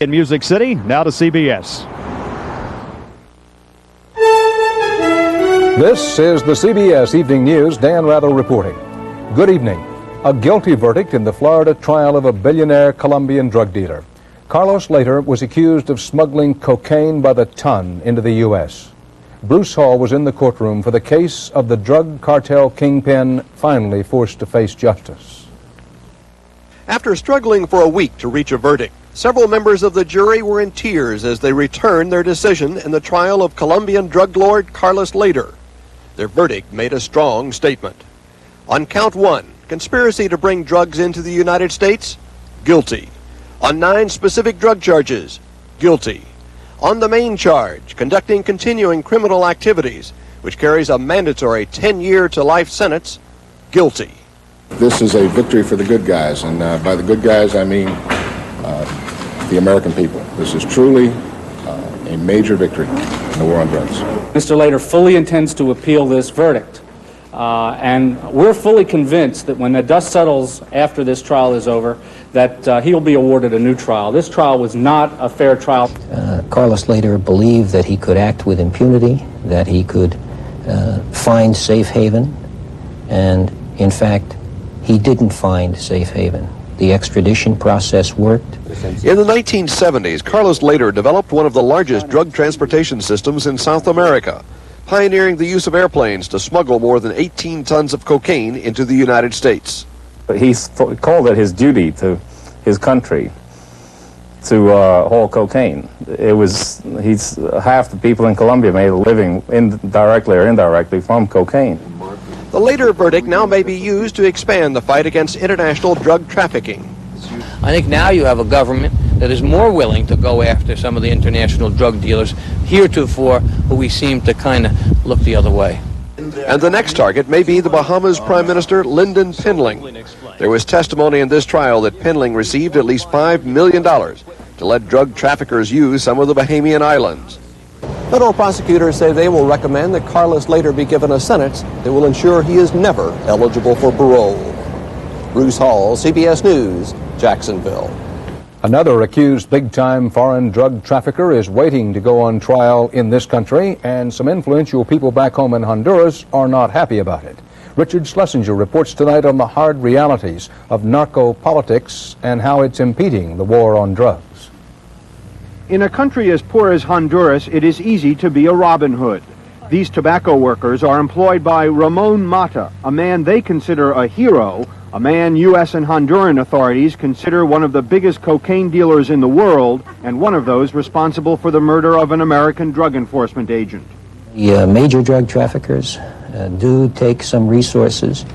In Music City, now to CBS. This is the CBS Evening News. Dan Rather reporting. Good evening. A guilty verdict in the Florida trial of a billionaire Colombian drug dealer. Carlos Later was accused of smuggling cocaine by the ton into the U.S. Bruce Hall was in the courtroom for the case of the drug cartel kingpin finally forced to face justice. After struggling for a week to reach a verdict, several members of the jury were in tears as they returned their decision in the trial of Colombian drug lord Carlos Later. Their verdict made a strong statement. On count 1, conspiracy to bring drugs into the United States, guilty. On 9 specific drug charges, guilty. On the main charge, conducting continuing criminal activities, which carries a mandatory 10-year to life sentence, guilty. This is a victory for the good guys, and by the good guys I mean the American people. This is truly a major victory in the war on drugs. Mr. Later fully intends to appeal this verdict, and we're fully convinced that when the dust settles after this trial is over, that he'll be awarded a new trial. This trial was not a fair trial. Carlos Later believed that he could act with impunity, that he could find safe haven, and in fact, he didn't find safe haven. The extradition process worked. In the 1970s, Carlos Later developed one of the largest drug transportation systems in South America, pioneering the use of airplanes to smuggle more than 18 tons of cocaine into the United States. He called it his duty to his country to haul cocaine. Half the people in Colombia made a living directly or indirectly from cocaine. The Later verdict now may be used to expand the fight against international drug trafficking. I think now you have a government that is more willing to go after some of the international drug dealers heretofore who we seem to kind of look the other way. And the next target may be the Bahamas Prime Minister Lyndon Pinling. There was testimony in this trial that Pinling received at least $5 million to let drug traffickers use some of the Bahamian islands. Federal prosecutors say they will recommend that Carlos Later be given a sentence that will ensure he is never eligible for parole. Bruce Hall, CBS News, Jacksonville. Another accused big-time foreign drug trafficker is waiting to go on trial in this country, and some influential people back home in Honduras are not happy about it. Richard Schlesinger reports tonight on the hard realities of narco-politics and how it's impeding the war on drugs. In a country as poor as Honduras, it is easy to be a Robin Hood. These tobacco workers are employed by Ramon Mata, a man they consider a hero, a man U.S. and Honduran authorities consider one of the biggest cocaine dealers in the world, and one of those responsible for the murder of an American drug enforcement agent. The major drug traffickers do take some resources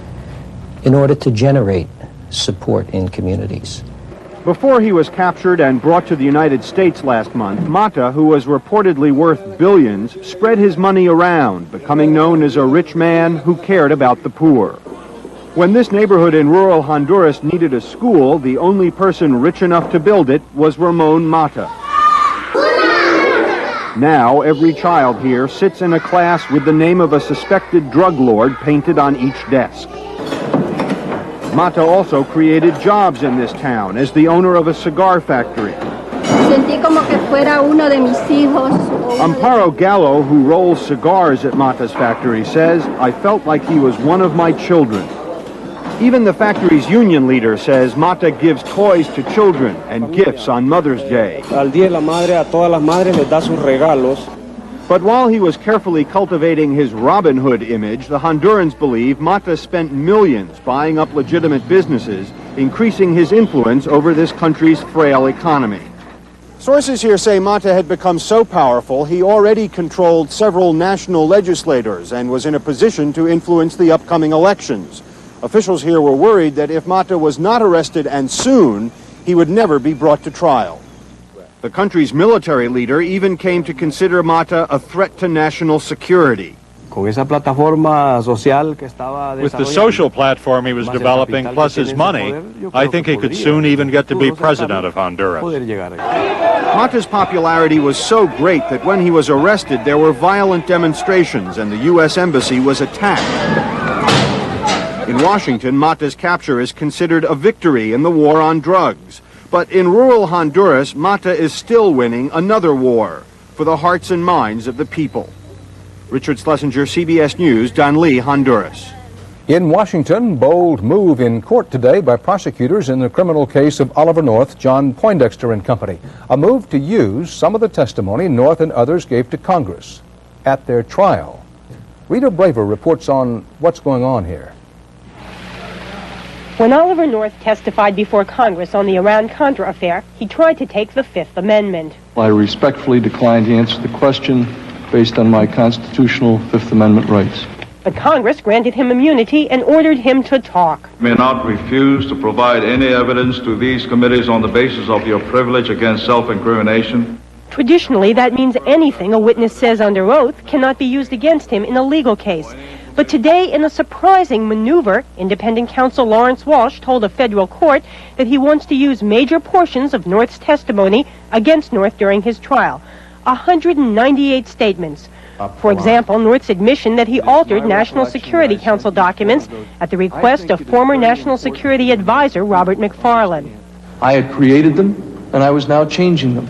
in order to generate support in communities. Before he was captured and brought to the United States last month, Mata, who was reportedly worth billions, spread his money around, becoming known as a rich man who cared about the poor. When this neighborhood in rural Honduras needed a school, the only person rich enough to build it was Ramon Mata. Now, every child here sits in a class with the name of a suspected drug lord painted on each desk. Mata also created jobs in this town as the owner of a cigar factory. Amparo Gallo, who rolls cigars at Mata's factory, says, "I felt like he was one of my children." Even the factory's union leader says Mata gives toys to children and gifts on Mother's Day. But while he was carefully cultivating his Robin Hood image, the Hondurans believe Mata spent millions buying up legitimate businesses, increasing his influence over this country's frail economy. Sources here say Mata had become so powerful he already controlled several national legislators and was in a position to influence the upcoming elections. Officials here were worried that if Mata was not arrested and soon, he would never be brought to trial. The country's military leader even came to consider Mata a threat to national security. With the social platform he was developing, plus his money, I think he could soon even get to be president of Honduras. Mata's popularity was so great that when he was arrested, there were violent demonstrations and the U.S. Embassy was attacked. In Washington, Mata's capture is considered a victory in the war on drugs. But in rural Honduras, Mata is still winning another war for the hearts and minds of the people. Richard Schlesinger, CBS News, Danlí, Honduras. In Washington, bold move in court today by prosecutors in the criminal case of Oliver North, John Poindexter and Company. A move to use some of the testimony North and others gave to Congress at their trial. Rita Braver reports on what's going on here. When Oliver North testified before Congress on the Iran-Contra affair, he tried to take the Fifth Amendment. I respectfully decline to answer the question based on my constitutional Fifth Amendment rights. But Congress granted him immunity and ordered him to talk. You may not refuse to provide any evidence to these committees on the basis of your privilege against self-incrimination. Traditionally, that means anything a witness says under oath cannot be used against him in a legal case. But today, in a surprising maneuver, independent counsel Lawrence Walsh told a federal court that he wants to use major portions of North's testimony against North during his trial. 198 statements. For example, North's admission that he altered National Security Council documents at the request of former National Security Advisor Robert McFarlane. I had created them, and I was now changing them,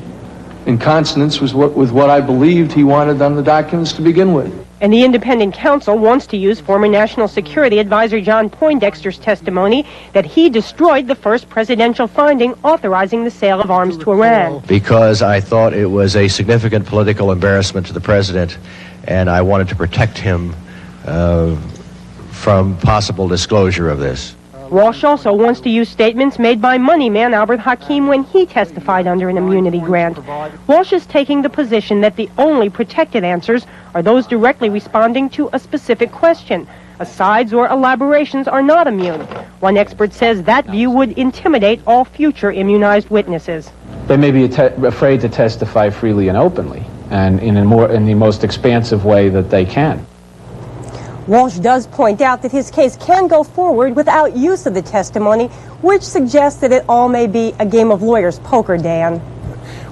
in consonance with what I believed he wanted on the documents to begin with. And the independent counsel wants to use former National Security Advisor John Poindexter's testimony that he destroyed the first presidential finding authorizing the sale of arms to Iran. Because I thought it was a significant political embarrassment to the president, and I wanted to protect him from possible disclosure of this. Walsh also wants to use statements made by money man Albert Hakim when he testified under an immunity grant. Walsh is taking the position that the only protected answers are those directly responding to a specific question. Asides or elaborations are not immune. One expert says that view would intimidate all future immunized witnesses. They may be afraid to testify freely and openly, and in the most expansive way that they can. Walsh does point out that his case can go forward without use of the testimony, which suggests that it all may be a game of lawyers' poker, Dan.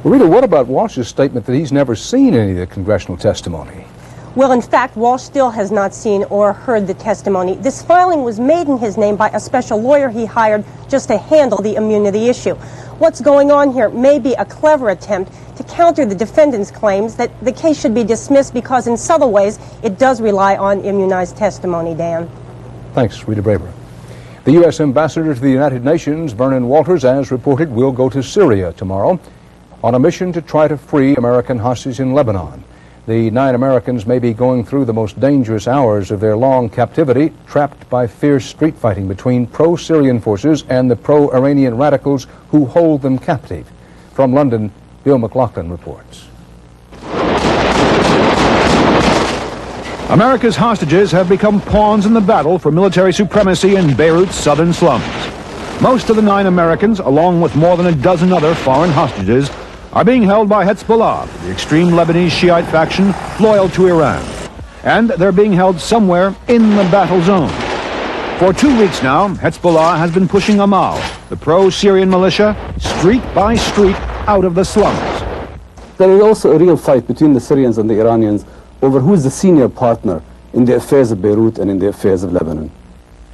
Well, Rita, what about Walsh's statement that he's never seen any of the congressional testimony? Well, in fact, Walsh still has not seen or heard the testimony. This filing was made in his name by a special lawyer he hired just to handle the immunity issue. What's going on here may be a clever attempt to counter the defendant's claims that the case should be dismissed because in subtle ways it does rely on immunized testimony, Dan. Thanks, Rita Braver. The U.S. Ambassador to the United Nations, Vernon Walters, as reported, will go to Syria tomorrow on a mission to try to free American hostages in Lebanon. The 9 Americans may be going through the most dangerous hours of their long captivity, trapped by fierce street fighting between pro-Syrian forces and the pro-Iranian radicals who hold them captive. From London, Bill McLaughlin reports. America's hostages have become pawns in the battle for military supremacy in Beirut's southern slums. Most of the 9 Americans, along with more than a dozen other foreign hostages, are being held by Hezbollah, the extreme Lebanese Shiite faction loyal to Iran. And they're being held somewhere in the battle zone. For 2 weeks now, Hezbollah has been pushing Amal, the pro-Syrian militia, street by street out of the slums. There is also a real fight between the Syrians and the Iranians over who is the senior partner in the affairs of Beirut and in the affairs of Lebanon.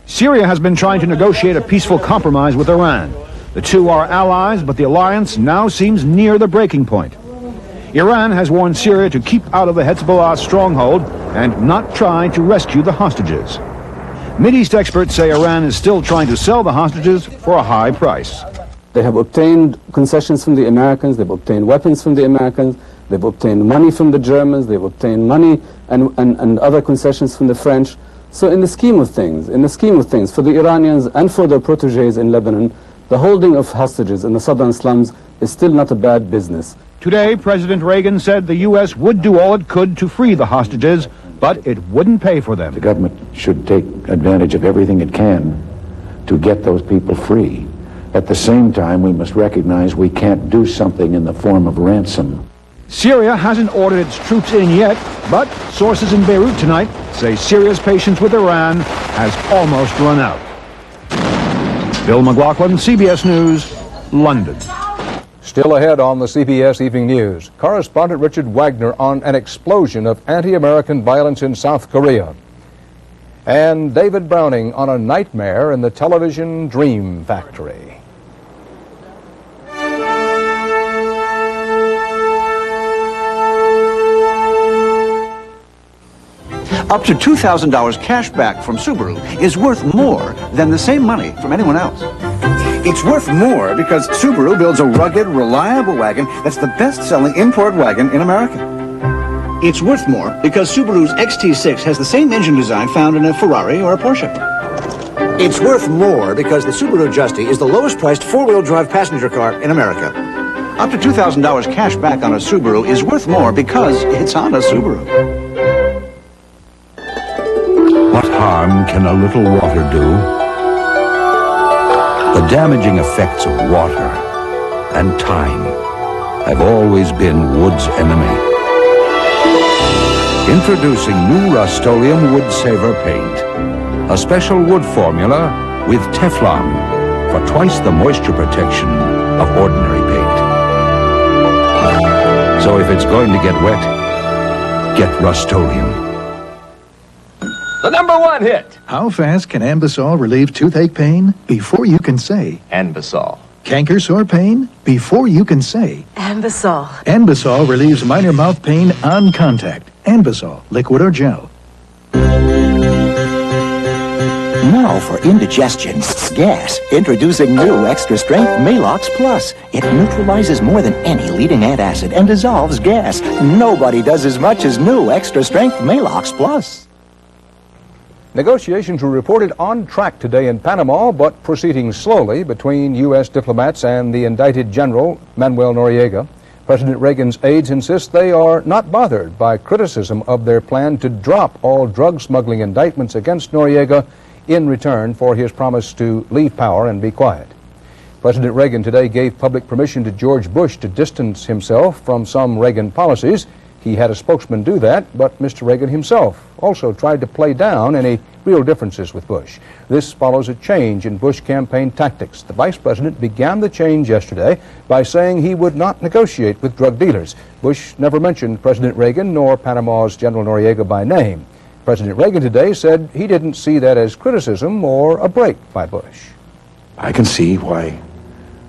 Syria has been trying to negotiate a peaceful compromise with Iran. The two are allies, but the alliance now seems near the breaking point. Iran has warned Syria to keep out of the Hezbollah stronghold and not try to rescue the hostages. Mideast experts say Iran is still trying to sell the hostages for a high price. They have obtained concessions from the Americans, they've obtained weapons from the Americans, they've obtained money from the Germans, they've obtained money and other concessions from the French. So in the scheme of things, for the Iranians and for their protégés in Lebanon, the holding of hostages in the southern slums is still not a bad business. Today, President Reagan said the U.S. would do all it could to free the hostages, but it wouldn't pay for them. The government should take advantage of everything it can to get those people free. At the same time, we must recognize we can't do something in the form of ransom. Syria hasn't ordered its troops in yet, but sources in Beirut tonight say Syria's patience with Iran has almost run out. Bill McLaughlin, CBS News, London. Still ahead on the CBS Evening News, correspondent Richard Wagner on an explosion of anti-American violence in South Korea. And David Browning on a nightmare in the television dream factory. Up to $2,000 cash back from Subaru is worth more than the same money from anyone else. It's worth more because Subaru builds a rugged, reliable wagon that's the best-selling import wagon in America. It's worth more because Subaru's XT6 has the same engine design found in a Ferrari or a Porsche. It's worth more because the Subaru Justy is the lowest-priced four-wheel drive passenger car in America. Up to $2,000 cash back on a Subaru is worth more because it's on a Subaru. What harm can a little water do? The damaging effects of water and time have always been wood's enemy. Introducing new Rust-Oleum Wood Saver Paint, a special wood formula with Teflon for twice the moisture protection of ordinary paint. So if it's going to get wet, get Rust-Oleum. The #1 hit. How fast can Anbesol relieve toothache pain? Before you can say Anbesol. Canker sore pain? Before you can say Anbesol. Anbesol relieves minor mouth pain on contact. Anbesol, liquid or gel. Now for indigestion, gas. Introducing new Extra Strength Malox Plus. It neutralizes more than any leading antacid and dissolves gas. Nobody does as much as new Extra Strength Malox Plus. Negotiations were reported on track today in Panama, but proceeding slowly between U.S. diplomats and the indicted general, Manuel Noriega. President Reagan's aides insist they are not bothered by criticism of their plan to drop all drug smuggling indictments against Noriega in return for his promise to leave power and be quiet. President Reagan today gave public permission to George Bush to distance himself from some Reagan policies. He had a spokesman do that, but Mr. Reagan himself also tried to play down any real differences with Bush. This follows a change in Bush campaign tactics. The vice president began the change yesterday by saying he would not negotiate with drug dealers. Bush never mentioned President Reagan nor Panama's General Noriega by name. President Reagan today said he didn't see that as criticism or a break by Bush. I can see why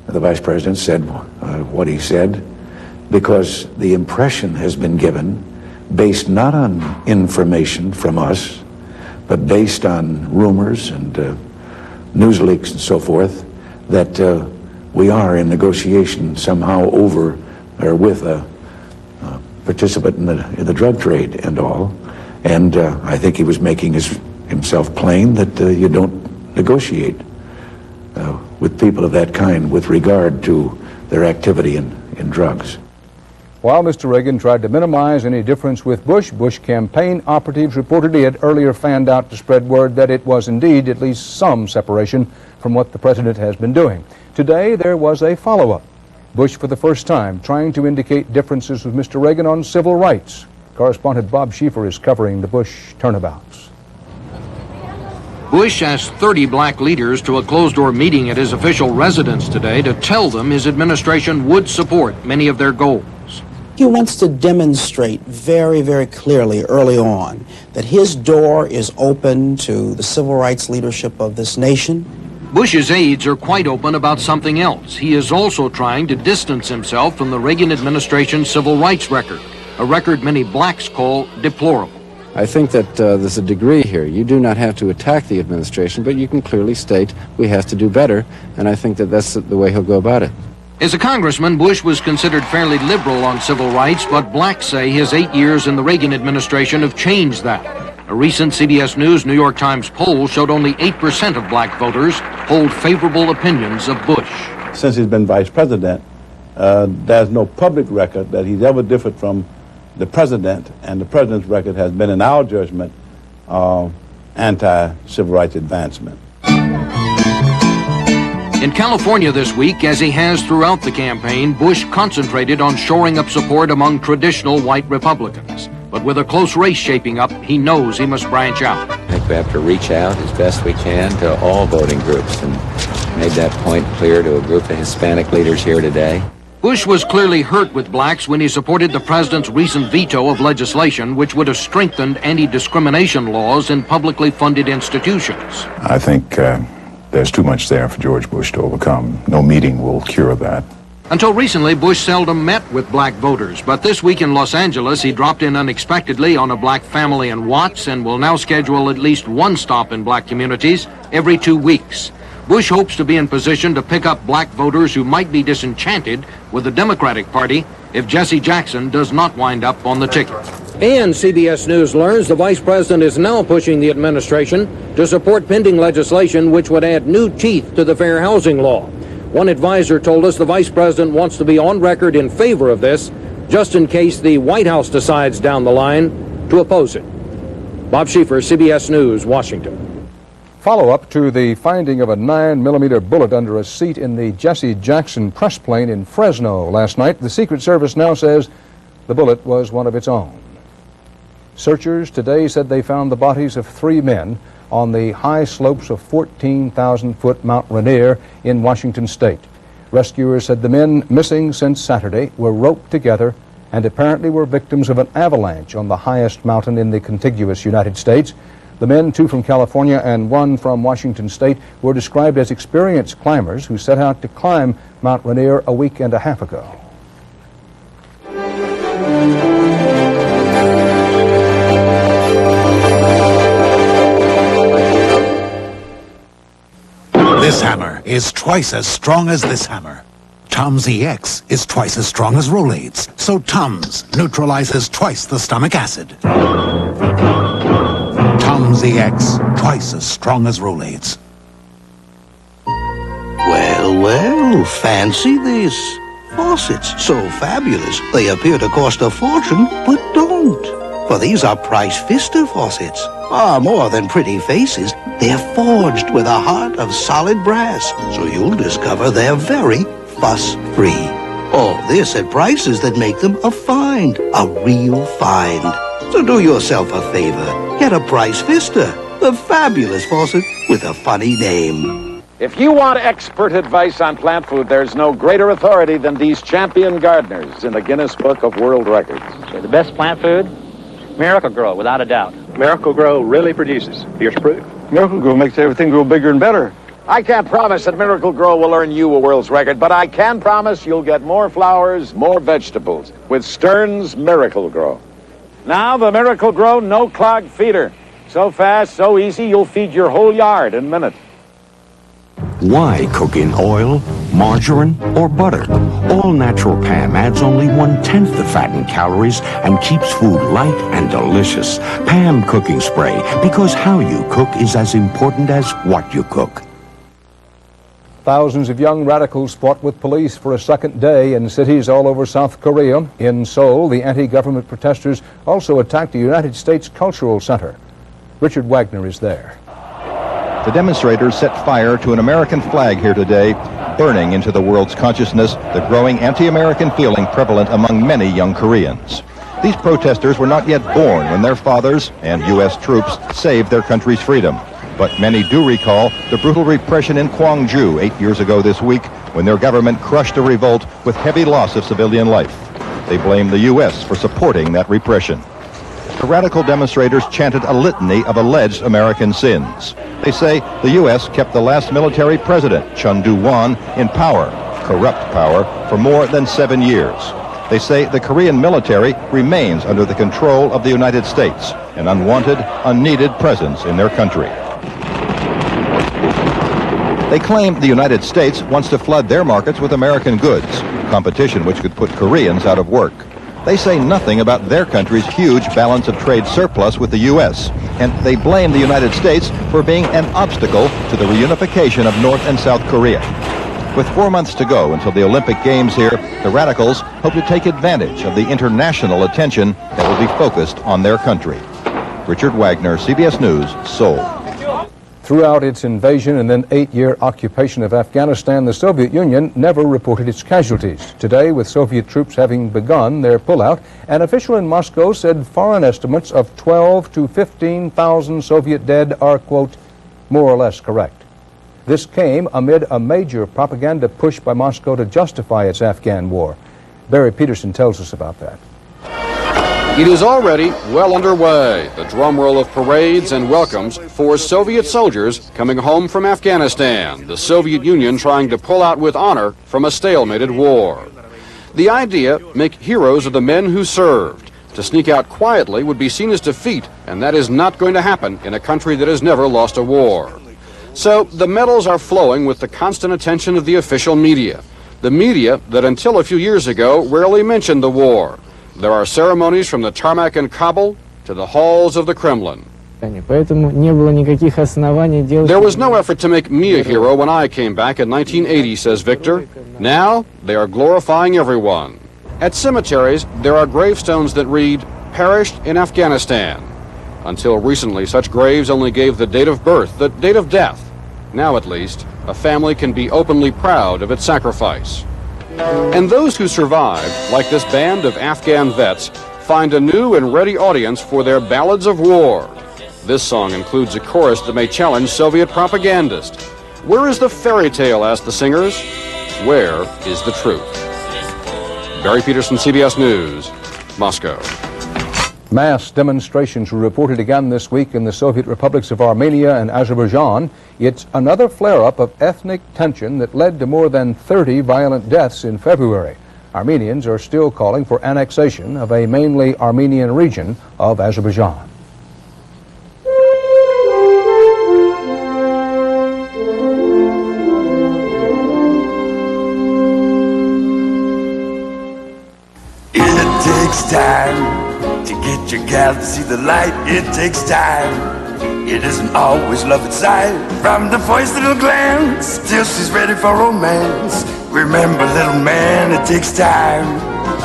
the vice president said what he said, because the impression has been given, based not on information from us, but based on rumors and news leaks and so forth, that we are in negotiation somehow over or with a participant in the drug trade and all. And I think he was making himself plain that you don't negotiate with people of that kind with regard to their activity in drugs. While Mr. Reagan tried to minimize any difference with Bush, Bush campaign operatives reported he had earlier fanned out to spread word that it was indeed at least some separation from what the president has been doing. Today, there was a follow-up. Bush, for the first time, trying to indicate differences with Mr. Reagan on civil rights. Correspondent Bob Schieffer is covering the Bush turnabouts. Bush asked 30 black leaders to a closed-door meeting at his official residence today to tell them his administration would support many of their goals. He wants to demonstrate very, very clearly early on that his door is open to the civil rights leadership of this nation. Bush's aides are quite open about something else. He is also trying to distance himself from the Reagan administration's civil rights record, a record many blacks call deplorable. I think that there's a degree here. You do not have to attack the administration, but you can clearly state we have to do better, and I think that that's the way he'll go about it. As a congressman, Bush was considered fairly liberal on civil rights, but blacks say his 8 years in the Reagan administration have changed that. A recent CBS News New York Times poll showed only 8% of black voters hold favorable opinions of Bush. Since he's been vice president, there's no public record that he's ever differed from the president, and the president's record has been, in our judgment, anti-civil rights advancement. In California this week, as he has throughout the campaign, Bush concentrated on shoring up support among traditional white Republicans. But with a close race shaping up, he knows he must branch out. I think we have to reach out as best we can to all voting groups, and made that point clear to a group of Hispanic leaders here today. Bush was clearly hurt with blacks when he supported the president's recent veto of legislation which would have strengthened anti-discrimination laws in publicly funded institutions. I think there's too much there for George Bush to overcome. No meeting will cure that. Until recently, Bush seldom met with black voters, but this week in Los Angeles, he dropped in unexpectedly on a black family in Watts and will now schedule at least one stop in black communities every 2 weeks. Bush hopes to be in position to pick up black voters who might be disenchanted with the Democratic Party if Jesse Jackson does not wind up on the ticket. And CBS News learns the vice president is now pushing the administration to support pending legislation which would add new teeth to the fair housing law. One advisor told us the vice president wants to be on record in favor of this, just in case the White House decides down the line to oppose it. Bob Schieffer, CBS News, Washington. Follow-up to the finding of a 9mm bullet under a seat in the Jesse Jackson press plane in Fresno last night. The Secret Service now says the bullet was one of its own. Searchers today said they found the bodies of 3 men on the high slopes of 14,000-foot Mount Rainier in Washington state. Rescuers said the men missing since Saturday were roped together and apparently were victims of an avalanche on the highest mountain in the contiguous United States. The men, 2 from California and 1 from Washington state, were described as experienced climbers who set out to climb Mount Rainier a week and a half ago. This hammer is twice as strong as this hammer. Tums EX is twice as strong as Rolaids, so Tums neutralizes twice the stomach acid. Tums EX, twice as strong as Rolaids. Well, well, fancy this. Faucets so fabulous they appear to cost a fortune, but don't. For these are Price Pfister faucets. Far more than pretty faces. They're forged with a heart of solid brass, so you'll discover they're very fuss-free. All this at prices that make them a find, a real find. So do yourself a favor. Get a Price Pfister, the fabulous faucet with a funny name. If you want expert advice on plant food, there's no greater authority than these champion gardeners in the Guinness Book of World Records. The best plant food? Miracle Grow, without a doubt. Miracle Grow really produces. Here's proof. Miracle Grow makes everything grow bigger and better. I can't promise that Miracle Grow will earn you a world's record, but I can promise you'll get more flowers, more vegetables with Stern's Miracle Grow. Now the Miracle Grow no-clog feeder. So fast, so easy, you'll feed your whole yard in a minute. Why cook in oil, margarine, or butter? All natural Pam adds only 1/10 the fat and calories and keeps food light and delicious. Pam cooking spray, because how you cook is as important as what you cook. Thousands of young radicals fought with police for a second day in cities all over South Korea. In Seoul, the anti-government protesters also attacked the United States Cultural Center. Richard Wagner is there. The demonstrators set fire to an American flag here today, burning into the world's consciousness the growing anti-American feeling prevalent among many young Koreans. These protesters were not yet born when their fathers and U.S. troops saved their country's freedom. But many do recall the brutal repression in Gwangju 8 years ago this week when their government crushed a revolt with heavy loss of civilian life. They blame the U.S. for supporting that repression. The radical demonstrators chanted a litany of alleged American sins. They say the U.S. kept the last military president, Chun Doo-hwan, in power, corrupt power, for more than 7 years. They say the Korean military remains under the control of the United States, an unwanted, unneeded presence in their country. They claim the United States wants to flood their markets with American goods, competition which could put Koreans out of work. They say nothing about their country's huge balance of trade surplus with the U.S., and they blame the United States for being an obstacle to the reunification of North and South Korea. With 4 months to go until the Olympic Games here, the radicals hope to take advantage of the international attention that will be focused on their country. Richard Wagner, CBS News, Seoul. Throughout its invasion and then 8-year occupation of Afghanistan, the Soviet Union never reported its casualties. Today, with Soviet troops having begun their pullout, an official in Moscow said foreign estimates of 12 to 15,000 Soviet dead are, quote, more or less correct. This came amid a major propaganda push by Moscow to justify its Afghan war. Barry Peterson tells us about that. It is already well underway, the drumroll of parades and welcomes for Soviet soldiers coming home from Afghanistan, the Soviet Union trying to pull out with honor from a stalemated war. The idea, make heroes of the men who served. To sneak out quietly would be seen as defeat, and that is not going to happen in a country that has never lost a war. So the medals are flowing with the constant attention of the official media. The media that until a few years ago rarely mentioned the war. There are ceremonies from the tarmac in Kabul to the halls of the Kremlin. There was no effort to make me a hero when I came back in 1980, says Victor. Now, they are glorifying everyone. At cemeteries, there are gravestones that read, "Perished in Afghanistan." Until recently, such graves only gave the date of birth, the date of death. Now, at least, a family can be openly proud of its sacrifice. And those who survived, like this band of Afghan vets, find a new and ready audience for their ballads of war. This song includes a chorus that may challenge Soviet propagandists. Where is the fairy tale, asked the singers. Where is the truth? Barry Peterson, CBS News, Moscow. Mass demonstrations were reported again this week in the Soviet republics of Armenia and Azerbaijan. It's another flare-up of ethnic tension that led to more than 30 violent deaths in February. Armenians are still calling for annexation of a mainly Armenian region of Azerbaijan. It takes time to get your gal to see the light. It takes time. It isn't always love at sight. From the first little glance till she's ready for romance. Remember, little man, it takes time.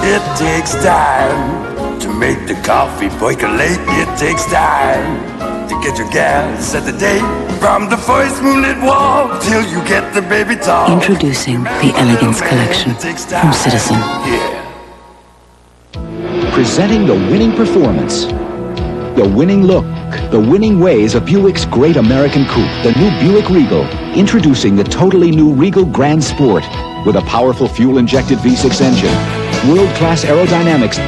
It takes time to make the coffee percolate. It takes time to get your gal to set the date. From the first moonlit walk till you get the baby talk. Introducing the Elegance Collection from Citizen. Yeah. Presenting the winning performance, the winning look, the winning ways of Buick's great American coupe, the new Buick Regal. Introducing the totally new Regal Grand Sport with a powerful fuel-injected V6 engine, world-class aerodynamics,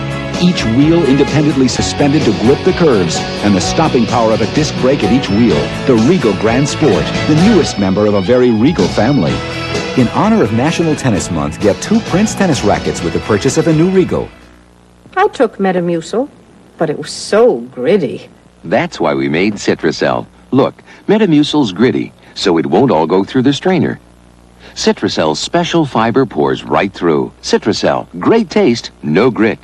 each wheel independently suspended to grip the curves, and the stopping power of a disc brake at each wheel. The Regal Grand Sport, the newest member of a very Regal family. In honor of National Tennis Month, get 2 Prince tennis rackets with the purchase of a new Regal. I took Metamucil, but it was so gritty. That's why we made Citracel. Look, Metamucil's gritty, so it won't all go through the strainer. Citracel's special fiber pours right through. Citracel, great taste, no grit.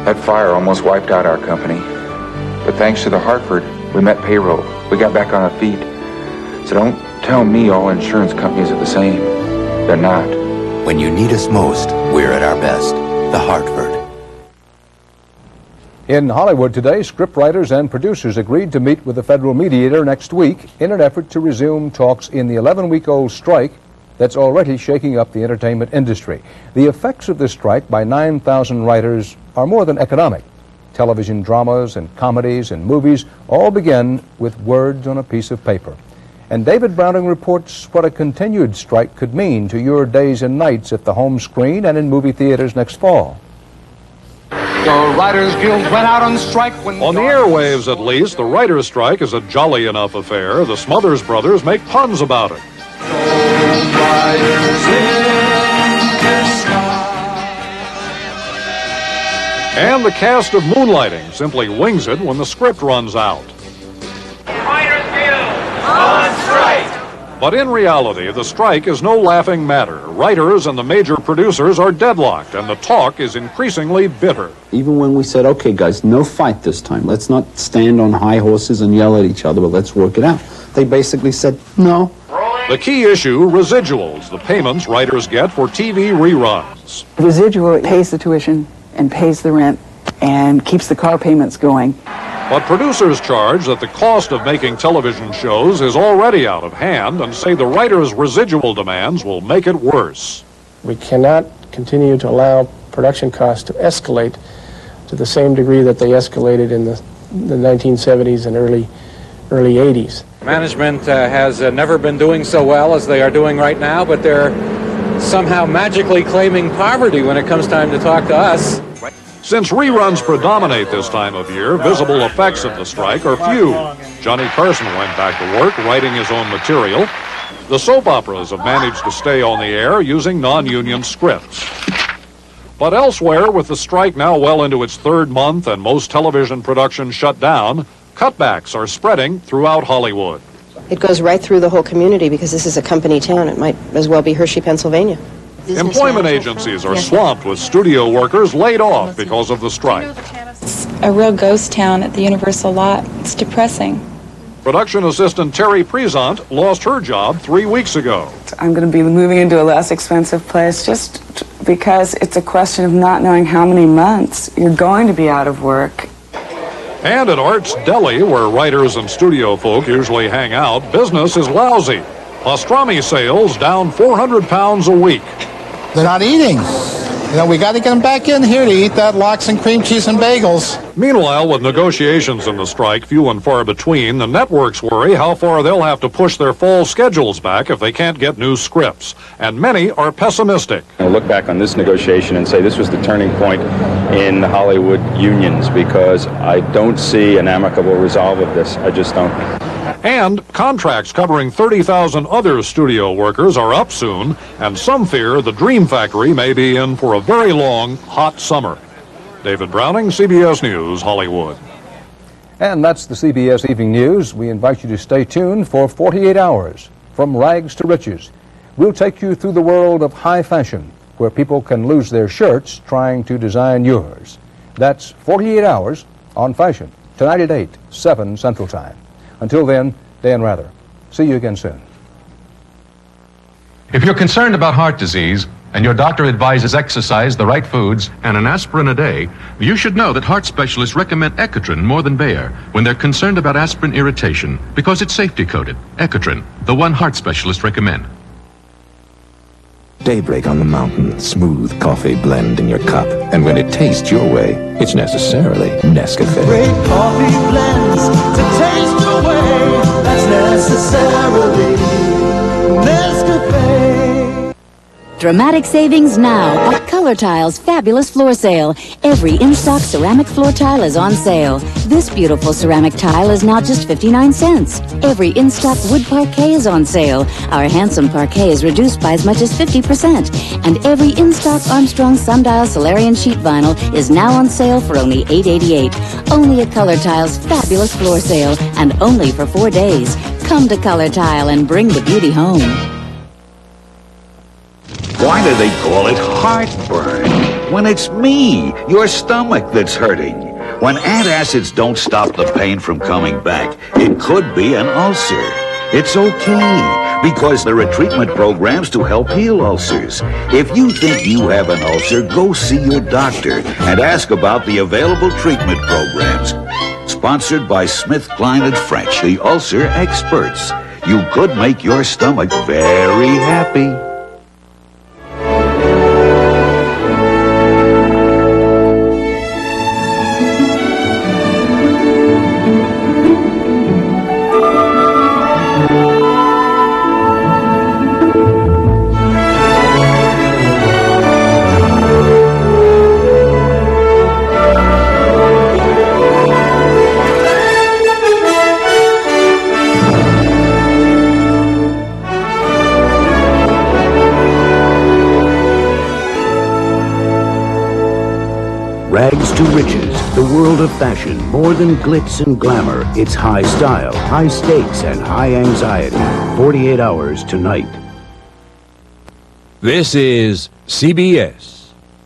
That fire almost wiped out our company. But thanks to the Hartford, we met payroll. We got back on our feet. So don't tell me all insurance companies are the same. They're not. When you need us most, we're at our best. The Hartford. In Hollywood today, scriptwriters and producers agreed to meet with the federal mediator next week in an effort to resume talks in the 11-week-old strike that's already shaking up the entertainment industry. The effects of the strike by 9,000 writers are more than economic. Television dramas and comedies and movies all begin with words on a piece of paper. And David Browning reports what a continued strike could mean to your days and nights at the home screen and in movie theaters next fall. The Writers Guild went out on strike when... On the airwaves, at least, the writers' strike is a jolly enough affair. The Smothers Brothers make puns about it. And the cast of Moonlighting simply wings it when the script runs out. Writers Guild on strike! But in reality, the strike is no laughing matter. Writers and the major producers are deadlocked, and the talk is increasingly bitter. Even when we said, okay, guys, no fight this time. Let's not stand on high horses and yell at each other, but let's work it out. They basically said, no. The key issue, residuals, the payments writers get for TV reruns. Residual pays the tuition and pays the rent and keeps the car payments going. But producers charge that the cost of making television shows is already out of hand and say the writers' residual demands will make it worse. We cannot continue to allow production costs to escalate to the same degree that they escalated in the 1970s and early 80s. Management has never been doing so well as they are doing right now, but they're somehow magically claiming poverty when it comes time to talk to us. Since reruns predominate this time of year, visible effects of the strike are few. Johnny Carson went back to work writing his own material. The soap operas have managed to stay on the air using non-union scripts. But elsewhere, with the strike now well into its third month and most television productions shut down, cutbacks are spreading throughout Hollywood. It goes right through the whole community because this is a company town. It might as well be Hershey, Pennsylvania. Employment agencies are swamped with studio workers laid off because of the strike. It's a real ghost town at the Universal lot. It's depressing. Production assistant Terry Prezant lost her job 3 weeks ago. I'm going to be moving into a less expensive place just because it's a question of not knowing how many months you're going to be out of work. And at Art's Deli, where writers and studio folk usually hang out, business is lousy. Pastrami sales down 400 pounds a week. They're not eating. You know, we got to get them back in here to eat that lox and cream cheese and bagels. Meanwhile, with negotiations in the strike few and far between, the networks worry how far they'll have to push their fall schedules back if they can't get new scripts. And many are pessimistic. I'll look back on this negotiation and say this was the turning point in Hollywood unions because I don't see an amicable resolve of this. I just don't. And contracts covering 30,000 other studio workers are up soon, and some fear the Dream Factory may be in for a very long, hot summer. David Browning, CBS News, Hollywood. And that's the CBS Evening News. We invite you to stay tuned for 48 hours, from rags to riches. We'll take you through the world of high fashion, where people can lose their shirts trying to design yours. That's 48 hours on fashion, tonight at 8, 7 Central Time. Until then, Dan Rather. See you again soon. If you're concerned about heart disease and your doctor advises exercise, the right foods, and an aspirin a day, you should know that heart specialists recommend Ecotrin more than Bayer when they're concerned about aspirin irritation because it's safety coded. Ecotrin, the one heart specialists recommend. Daybreak on the mountain, smooth coffee blend in your cup. And when it tastes your way, it's necessarily Nescafe. Great coffee blends to taste your way. That's necessarily Nescafe. Dramatic savings now at Color Tile's fabulous floor sale. Every in-stock ceramic floor tile is on sale. This beautiful ceramic tile is now just 59 cents. Every in-stock wood parquet is on sale. Our handsome parquet is reduced by as much as 50%. And every in-stock Armstrong Sundial Solarian sheet vinyl is now on sale for only $8.88. Only at Color Tile's fabulous floor sale, and only for 4 days. Come to Color Tile and bring the beauty home. Why do they call it heartburn? When it's me, your stomach, that's hurting. When antacids don't stop the pain from coming back, it could be an ulcer. It's okay, because there are treatment programs to help heal ulcers. If you think you have an ulcer, go see your doctor and ask about the available treatment programs. Sponsored by SmithKline & French, the ulcer experts. You could make your stomach very happy. Rags to riches, the world of fashion, more than glitz and glamour. It's high style, high stakes, and high anxiety. 48 hours tonight. This is CBS.